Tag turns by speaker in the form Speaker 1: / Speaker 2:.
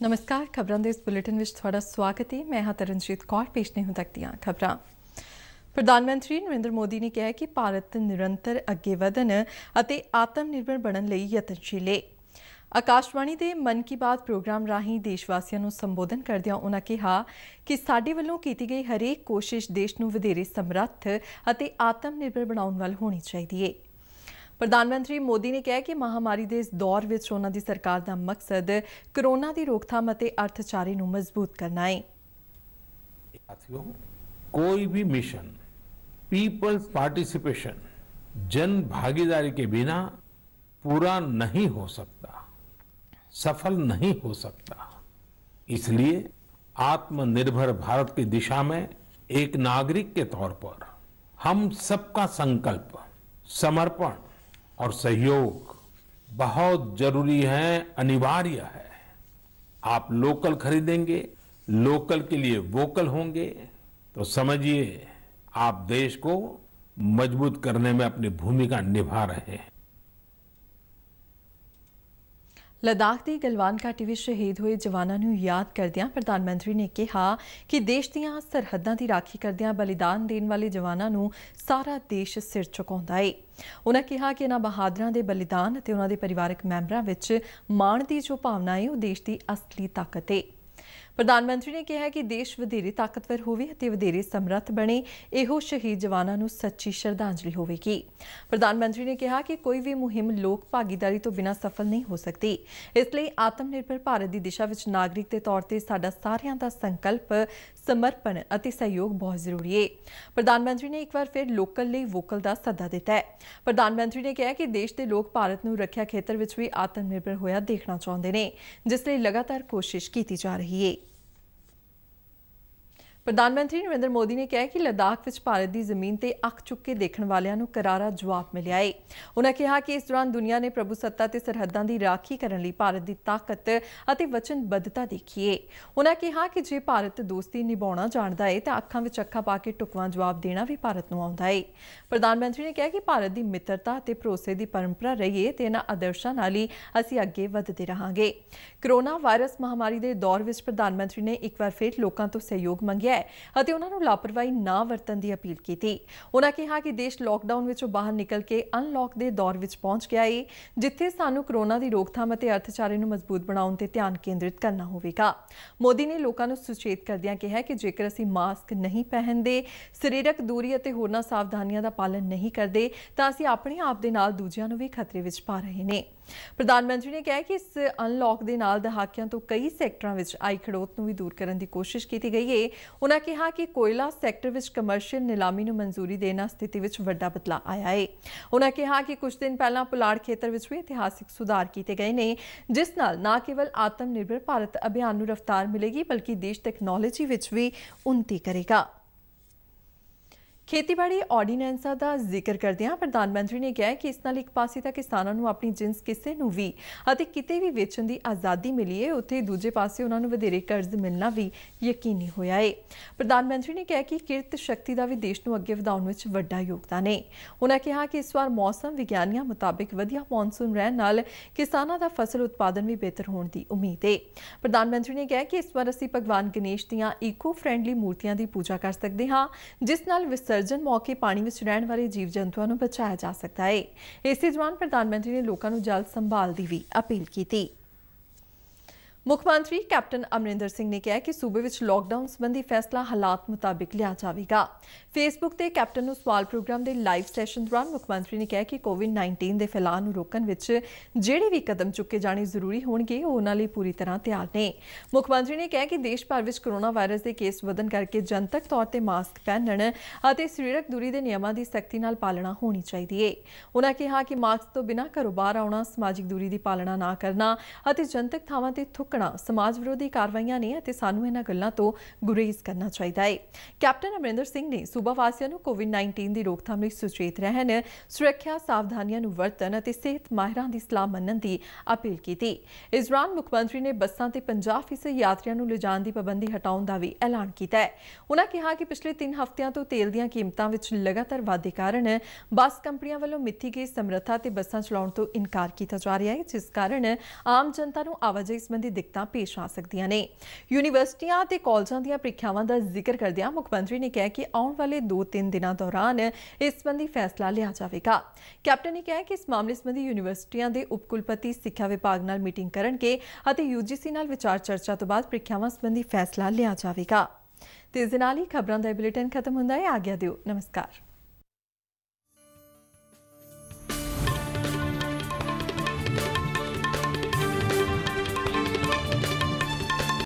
Speaker 1: नमस्कार खबरों के इस बुलेटिन में थोड़ा स्वागत है। मैं हाँ तरनजीत कौर। पेश नहीं हो सकती खबर। प्रधानमंत्री नरेंद्र मोदी ने कहा कि भारत निरंतर अगे वधन और आत्मनिर्भर बनने लई यतनशील है। आकाशवाणी के मन की बात प्रोग्राम राही देशवासियों को संबोधन करदियां उन्होंने कहा कि साडे वल्लों की गई हरेक कोशिश देश को वधेरे समर्थ और आत्मनिर्भर बनाने वाल होनी चाहिए है। प्रधानमंत्री मोदी ने कहा कि महामारी के इस दौर में उन्होंने सरकार का मकसद कोरोना की रोकथाम और अर्थचारे को मजबूत करना है।
Speaker 2: साथियों, कोई भी मिशन पीपल्स पार्टिसिपेशन, जन भागीदारी के बिना पूरा नहीं हो सकता, सफल नहीं हो सकता। इसलिए आत्मनिर्भर भारत की दिशा में एक नागरिक के तौर पर हम सबका संकल्प, समर्पण और सहयोग बहुत जरूरी है, अनिवार्य है। आप लोकल खरीदेंगे, लोकल के लिए वोकल होंगे, तो समझिए आप देश को मजबूत करने में अपनी भूमिका निभा रहे हैं।
Speaker 1: लद्दाख की गलवान घाटी में शहीद हुए जवानों को याद करदियां प्रधानमंत्री ने कहा कि देश दीयां सरहदां की राखी करदियां बलिदान देने वाले जवानों को सारा देश सिर झुकाउंदा है। उन्होंने कहा कि इन्हां बहादुरां दे बलिदान और उन्हां दे परिवारक मैंबरां विच माण की जो भावना है वह देश की असली ताकत है। प्रधानमंत्री ने कहा कि देश वधेरे ताकतवर होवे ते वधेरे समर्थ बने, इहो शहीद जवानों को सच्ची श्रद्धांजलि होवेगी। प्रधानमंत्री ने कहा कि कोई भी मुहिम लोक भागीदारी तो बिना सफल नहीं हो सकती। इसलिए आत्मनिर्भर भारत की दिशा विच नागरिक के तौर पर साडा सारियां दा संकल्प, समर्पण और सहयोग बहुत जरूरी है। प्रधानमंत्री ने एक बार फिर लोकल लिए वोकल का सदा दिता है। प्रधानमंत्री ने कहा कि देश के लोग भारत को रक्षा खेत्र में भी आत्मनिर्भर होया देखना चाहते हैं, जिसलिए लगातार कोशिश की जा रही है। प्रधानमंत्री नरेंद्र मोदी ने कहा कि लद्दाख विच भारत की जमीन ते अख चुक के देखने वालियां नूं करारा जवाब मिलिया है। उन्होंने कहा कि इस दौरान दुनिया ने प्रभुसत्ता ते सरहदां की राखी करने लई भारत की ताकत और वचनबद्धता देखी है। उन्होंने कहा कि जे भारत दोस्ती निभाउणा जाणदा है तो अखां विच अखां पा के टुकवां जवाब देना भी भारत नूं आउंदा है। प्रधानमंत्री ने कहा कि भारत की मित्रता ते भरोसे की परंपरा रही है ते इन्हां आदर्शां नाल ही असीं अगे वधदे रहांगे। कोरोना वायरस महामारी के दौर में प्रधानमंत्री ने एक बार फिर लोगों तो सहयोग मंगिया ਅਤੇ ਉਹਨਾਂ ਨੂੰ ਲਾਪਰਵਾਹੀ ਨਾ ਵਰਤਣ ਦੀ ਅਪੀਲ ਕੀਤੀ। ਉਹਨਾਂ ਕਿਹਾ ਕਿ ਦੇਸ਼ ਲਾਕਡਾਊਨ ਵਿੱਚੋਂ ਬਾਹਰ ਨਿਕਲ ਕੇ ਅਨਲੌਕ ਦੇ ਦੌਰ ਵਿੱਚ ਪਹੁੰਚ ਗਿਆ ਹੈ, ਜਿੱਥੇ ਸਾਨੂੰ ਕੋਰੋਨਾ ਦੀ ਰੋਕਥਾਮ ਅਤੇ ਅਰਥਚਾਰੇ ਨੂੰ ਮਜ਼ਬੂਤ ਬਣਾਉਣ ਤੇ ਧਿਆਨ ਕੇਂਦਰਿਤ ਕਰਨਾ ਹੋਵੇਗਾ। ਮੋਦੀ ਨੇ ਲੋਕਾਂ ਨੂੰ ਸੁਚੇਤ ਕਰਦਿਆਂ ਕਿਹਾ ਕਿ ਜੇਕਰ ਅਸੀਂ ਮਾਸਕ ਨਹੀਂ ਪਹਿਨਦੇ, ਸਰੀਰਕ ਦੂਰੀ ਅਤੇ ਹੋਰਨਾਂ ਸਾਵਧਾਨੀਆਂ ਦਾ ਪਾਲਣ ਨਹੀਂ ਕਰਦੇ ਤਾਂ ਅਸੀਂ ਆਪਣੇ ਆਪ ਦੇ ਨਾਲ ਦੂਜਿਆਂ ਨੂੰ ਵੀ ਖਤਰੇ ਵਿੱਚ ਪਾ ਰਹੇ ਨੇ। प्रधानमंत्री ने कहा कि इस अनलॉक के नाल दहाकियां तो कई सैक्टरों में आई खड़ोत भी दूर करने की कोशिश की गई है। उन्होंने कहा कि कोयला सैक्टर में कमर्शियल नीलामी को मंजूरी देना स्थिति में वड्डा बदलाव आया है। उन्होंने कहा कि कुछ दिन पहला पुलाड़ खेतर में भी इतिहासिक सुधार किए गए हैं, जिस नाल न केवल आत्मनिर्भर भारत अभियान को रफ्तार मिलेगी बल्कि देश टैक्नोलॉजी में भी उन्नति करेगा। खेतीबाड़ी ऑर्डीनेंसा का जिक्र करदियां प्रधानमंत्री ने कहा कि इस नाल एक पासे तां किसानां नूं अपनी जिन्स किसी नूं भी अते किते भी वेचण की आज़ादी मिली है, उत्थे दूजे पासे उन्हां नूं वधेरे कर्ज मिलना भी यकीनी होया है। प्रधानमंत्री ने कहा कि किरत शक्ति का भी देश नूं अगे वधाउण विच वड्डा योगदान है। उन्होंने कहा कि इस बार मौसम विग्यानियां मुताबिक वधिया मॉनसून रहण नाल किसानां दा फसल उत्पादन भी बेहतर होने की उम्मीद है। प्रधानमंत्री ने कहा कि इस बार असीं भगवान गणेश दीयां ईको फ्रेंडली मूर्तियां की पूजा कर सकते हाँ, जिस नाल विसर्जन मौके पानी में रहने वाले जीव जंतुओं को बचाया जा सकता है। इस दौरान प्रधानमंत्री ने लोगों को जल संभाल की भी अपील की। मुख्यमंत्री कैप्टन अमरिंदर सिंह ने कहा कि सूबे में लॉकडाउन संबंधी फैसला हालात मुताबिक लिया जाएगा। फेसबुक से कैप्टन नूं सवाल प्रोग्राम के लाइव सैशन दौरान मुख्यमंत्री ने कहा कि कोविड-19 के फैलाव को रोकने विच जिहड़े भी कदम चुके जाने जरूरी होणगे उन्हां लई पूरी तरह तैयार ने। मुख्यमंत्री ने कहा कि देश भर में कोरोना वायरस के केस वधन करके जनतक तौर पर मास्क पहनण और सरीरक दूरी के नियमों की सख्ती नाल पालना होनी चाहिए। उन्होंने कहा कि मास्क तो बिना घरों बाहर आउणा, समाजिक दूरी की पालना ना करना और जनतक थावां ते समाज विरोधी कार्रवाइयां ने ते सानू इन्हां गल्लां तो गुरेज करना चाहिए है। कैप्टन अमरिंदर सिंह ने सूबा वासियों को कोविड-19 की रोकथाम लई सुचेत रहन, सुरक्षा सावधानियां वरतन और सेहत माहिरां की सलाह मनण की अपील की। इस दौरान मुख्यमंत्री ने बसां ते 50% यात्रियों को लिजाण की पाबंदी हटाउण का भी ऐलान किया। उन्होंने कहा कि पिछले 3 हफ्तियां तो तेल दीयां कीमतां विच लगातार वाधे कारण बस कंपनियां वालों मिथी गई समर्था ते बसां चलाउण तो इनकार किया जा रहा है, जिस कारण आम जनता को आवाजाही संबंधी ਦਿੱਕਤਾਂ ਪੇਸ਼ ਆ ਸਕਦੀਆਂ ਨੇ। ਯੂਨੀਵਰਸਿਟੀਆਂ ਤੇ ਕਾਲਜਾਂ ਦੀਆਂ ਪ੍ਰੀਖਿਆਵਾਂ ਦਾ ਜ਼ਿਕਰ ਕਰਦਿਆਂ ਮੁੱਖ ਮੰਤਰੀ ਨੇ ਕਿਹਾ ਕਿ ਆਉਣ ਵਾਲੇ 2-3 ਦਿਨਾਂ ਦੌਰਾਨ ਇਸ ਸੰਬੰਧੀ ਫੈਸਲਾ ਲਿਆ ਜਾਵੇਗਾ। ਕੈਪਟਨ ਨੇ ਕਿਹਾ ਕਿ ਇਸ ਮਾਮਲੇ ਸੰਬੰਧੀ ਯੂਨੀਵਰਸਿਟੀਆਂ ਦੇ ਉਪ ਕੁਲਪਤੀ ਸਿੱਖਿਆ ਵਿਭਾਗ ਨਾਲ ਮੀਟਿੰਗ ਕਰਨਗੇ ਅਤੇ UGC ਨਾਲ ਵਿਚਾਰ ਚਰਚਾ ਤੋਂ ਬਾਅਦ ਪ੍ਰੀਖਿਆਵਾਂ ਸੰਬੰਧੀ ਫੈਸਲਾ ਲਿਆ ਜਾਵੇਗਾ। ਤੇ ਇਸ ਦੇ ਨਾਲ ਹੀ ਖਬਰਾਂ ਦਾ ਬੁਲੇਟਿਨ ਖਤਮ ਹੁੰਦਾ ਹੈ। ਆਗਿਆ ਦਿਓ। ਨਮਸਕਾਰ।